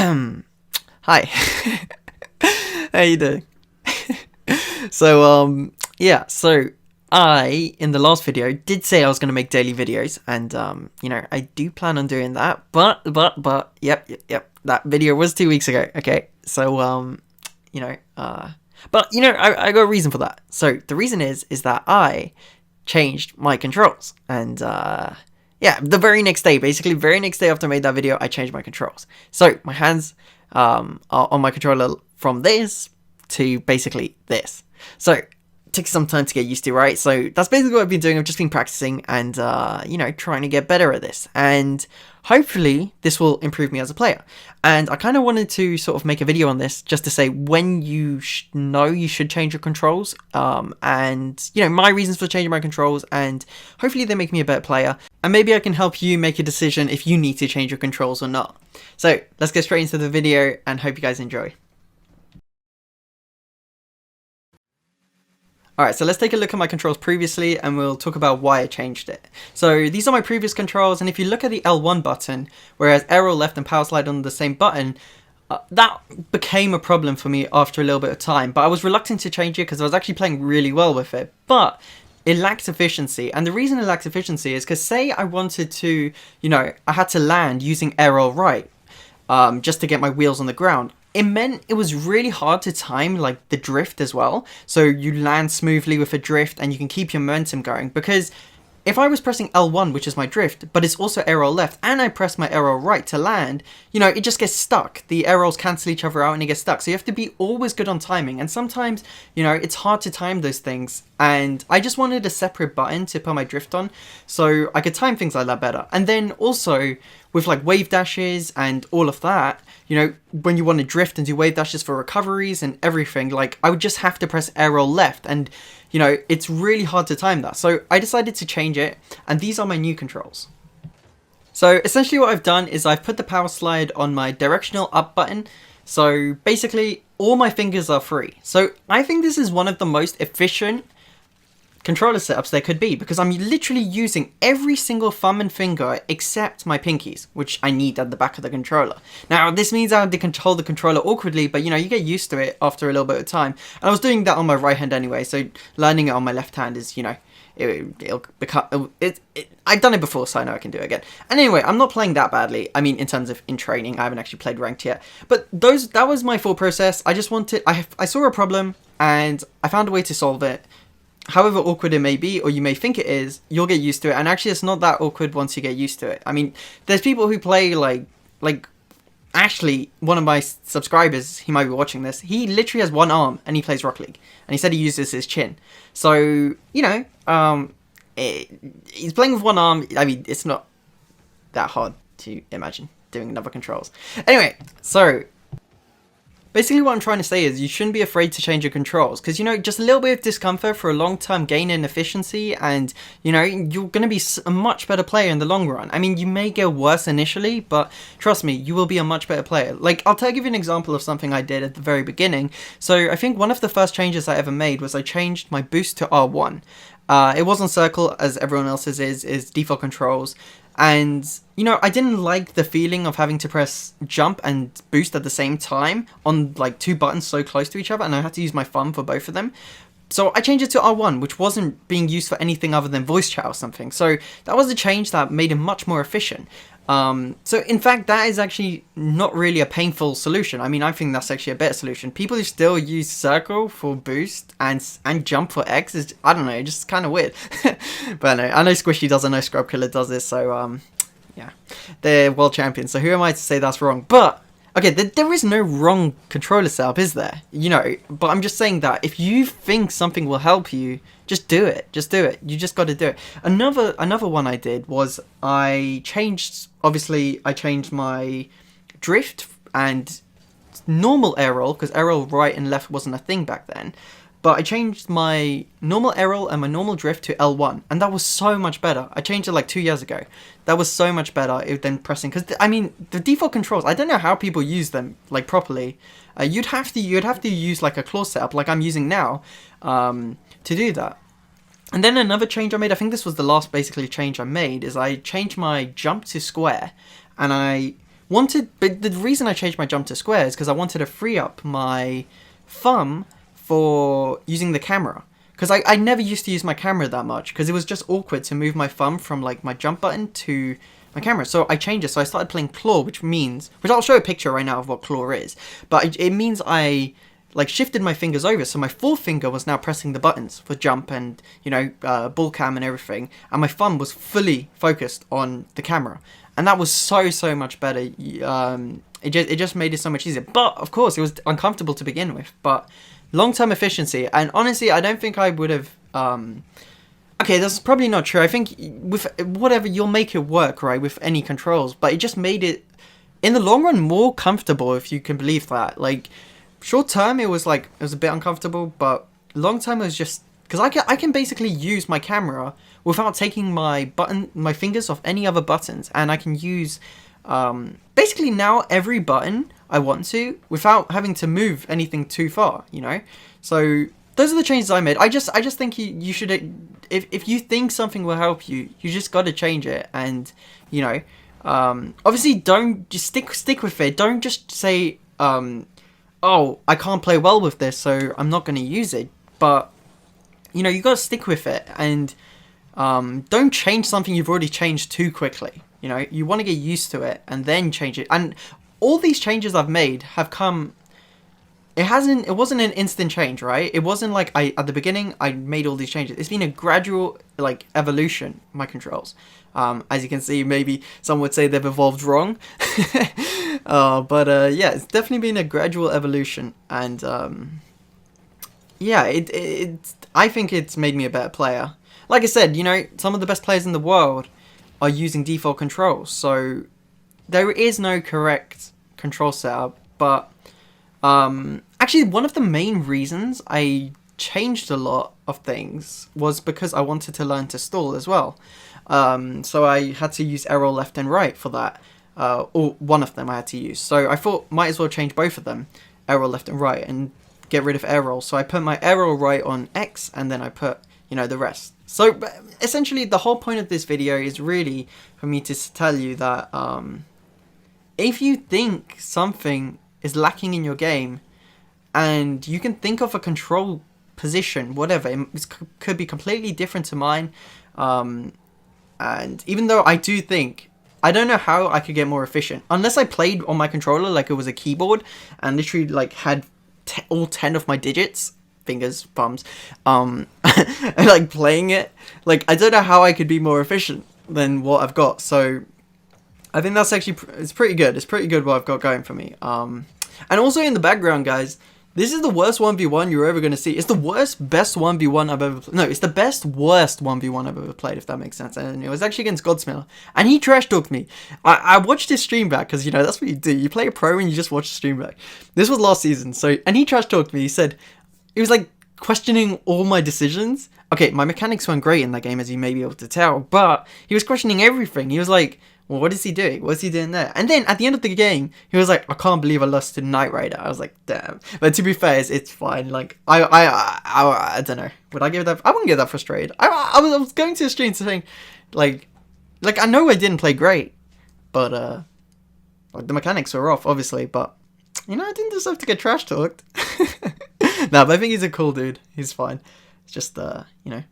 Hi. How you doing? So I, in the last video, did say I was going to make daily videos, and, I do plan on doing that, yep, that video was 2 weeks ago, okay? So, I got a reason for that. So, the reason is that I changed my controls, and, the very next day after I made that video, I changed my controls. So, my hands, are on my controller from this to basically this. So it takes some time to get used to, right? So that's basically what I've been doing. I've just been practicing and, trying to get better at this. And hopefully this will improve me as a player. And I kind of wanted to sort of make a video on this just to say when you know you should change your controls. My reasons for changing my controls, and hopefully they make me a better player. And maybe I can help you make a decision if you need to change your controls or not. So let's get straight into the video and hope you guys enjoy. Alright, so let's take a look at my controls previously and we'll talk about why I changed it. So these are my previous controls, and if you look at the L1 button, whereas arrow left and power slide on the same button, that became a problem for me after a little bit of time. But I was reluctant to change it because I was actually playing really well with it. But it lacks efficiency, and the reason it lacks efficiency is because say I wanted to, I had to land using arrow right, just to get my wheels on the ground. It meant it was really hard to time like the drift as well, so you land smoothly with a drift and you can keep your momentum going, because if I was pressing L1, which is my drift, but it's also arrow left, and I press my arrow right to land, it just gets stuck. The arrows cancel each other out and it gets stuck. So you have to be always good on timing. And sometimes, it's hard to time those things. And I just wanted a separate button to put my drift on so I could time things like that better. And then also with like wave dashes and all of that, when you want to drift and do wave dashes for recoveries and everything, like I would just have to press arrow left, and it's really hard to time that. So I decided to change it, and these are my new controls. So essentially what I've done is I've put the power slide on my directional up button. So basically all my fingers are free. So I think this is one of the most efficient controller setups there could be, because I'm literally using every single thumb and finger except my pinkies, which I need at the back of the controller. Now this means I have to control the controller awkwardly, but you get used to it after a little bit of time. And I was doing that on my right hand anyway, so learning it on my left hand is, it'll become I've done it before, so I know I can do it again. And anyway, I'm not playing that badly. I mean, in terms of in training, I haven't actually played ranked yet. But that was my full process. I just wanted, I saw a problem and I found a way to solve it. However awkward it may be, or you may think it is, you'll get used to it. And actually, it's not that awkward once you get used to it. I mean, there's people who play like Ashley, one of my subscribers, he might be watching this. He literally has one arm and he plays Rocket League, and he said he uses his chin. So he's playing with one arm. I mean, it's not that hard to imagine doing another controls. Anyway, so basically what I'm trying to say is you shouldn't be afraid to change your controls, because, just a little bit of discomfort for a long-term gain in efficiency, and, you're going to be a much better player in the long run. I mean, you may get worse initially, but trust me, you will be a much better player. Like, I'll give you an example of something I did at the very beginning. So I think one of the first changes I ever made was I changed my boost to R1. It wasn't circle as everyone else's is default controls. And, I didn't like the feeling of having to press jump and boost at the same time on like two buttons so close to each other, and I had to use my thumb for both of them. So I changed it to R1, which wasn't being used for anything other than voice chat or something. So that was a change that made it much more efficient. So in fact, that is actually not really a painful solution. I mean, I think that's actually a better solution. People who still use circle for boost and jump for X is, I don't know, just kind of weird. But I know Squishy does, I know Scrub Killer does this, so yeah, they're world champions. So who am I to say that's wrong? But okay, there is no wrong controller setup, is there? But I'm just saying that if you think something will help you, just do it. Just do it. You just got to do it. Another one I did was I changed my drift and normal arrow, because arrow right and left wasn't a thing back then. But I changed my normal arrow and my normal drift to L1, and that was so much better. I changed it like 2 years ago. That was so much better than pressing, because the default controls, I don't know how people use them like properly. You'd have to use like a claw setup like I'm using now to do that. And then another change I made, I think this was the last basically change I made, is I changed my jump to square, and but the reason I changed my jump to square is because I wanted to free up my thumb for using the camera. Because I never used to use my camera that much, because it was just awkward to move my thumb from like my jump button to my camera. So I changed it. So I started playing claw, which I'll show a picture right now of what claw is. But it means I like shifted my fingers over, so my forefinger was now pressing the buttons for jump and, you know, ball cam and everything, and my thumb was fully focused on the camera, and that was so much better. It just made it so much easier. But of course, it was uncomfortable to begin with. But long-term efficiency, and honestly, I don't think I would have. Okay, that's probably not true. I think with whatever, you'll make it work, right, with any controls. But it just made it, in the long run, more comfortable, if you can believe that. Like, short term, it was a bit uncomfortable, but long term, it was just because I can basically use my camera without taking my fingers off any other buttons, and I can use basically now every button I want to without having to move anything too far, you know. So those are the changes I made. I just think you should, if you think something will help you, you just got to change it, and you know, obviously don't just stick with it. Don't just say oh, I can't play well with this, so I'm not going to use it. But, you know, you got to stick with it, and don't change something you've already changed too quickly. You know, you want to get used to it, and then change it. And all these changes I've made have come... It wasn't an instant change, right? It wasn't like at the beginning, I made all these changes. It's been a gradual, like, evolution, my controls. As you can see, maybe some would say they've evolved wrong. But yeah, it's definitely been a gradual evolution. And yeah, I think it's made me a better player. Like I said, you know, some of the best players in the world are using default controls. So there is no correct control setup. But actually, one of the main reasons I changed a lot of things was because I wanted to learn to stall as well. So I had to use arrow left and right for that. Or one of them I had to use. So I thought might as well change both of them, arrow left and right, and get rid of arrow. So I put my arrow right on X, and then I put, you know, the rest. So essentially, the whole point of this video is really for me to tell you that if you think something is lacking in your game, and you can think of a control position, whatever, it could be completely different to mine. And even though I do think, I don't know how I could get more efficient. Unless I played on my controller like it was a keyboard and literally like had all 10 of my digits, fingers, thumbs, and like playing it. Like, I don't know how I could be more efficient than what I've got. So I think that's actually, it's pretty good. It's pretty good what I've got going for me. And also in the background, guys, this is the worst 1v1 you're ever going to see. It's the worst, best 1v1 I've ever... No, it's the best, worst 1v1 I've ever played, if that makes sense. And it was actually against Godsmiller. And he trash-talked me. I watched his stream back, because, you know, that's what you do. You play a pro and you just watch the stream back. This was last season, so... And he trash-talked me. He said... He was, like, questioning all my decisions. Okay, my mechanics weren't great in that game, as you may be able to tell. But he was questioning everything. He was like... Well, what is he doing? What's he doing there? And then at the end of the game, he was like, I can't believe I lost to Knight Rider. I was like, damn. But to be fair, it's fine. Like, I don't know. Would I give that? I wouldn't get that frustrated. I was going to the stream saying, like I know I didn't play great, but like the mechanics were off, obviously. But you know, I didn't deserve to get trash talked. No, but I think he's a cool dude. He's fine. It's just you know,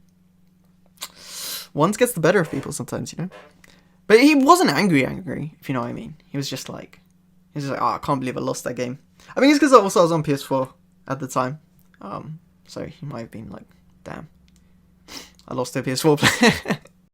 one gets the better of people sometimes, you know. But he wasn't angry, if you know what I mean. He was just like, oh, I can't believe I lost that game. I think it's because I was on PS4 at the time. So he might have been like, damn, I lost to a PS4 player.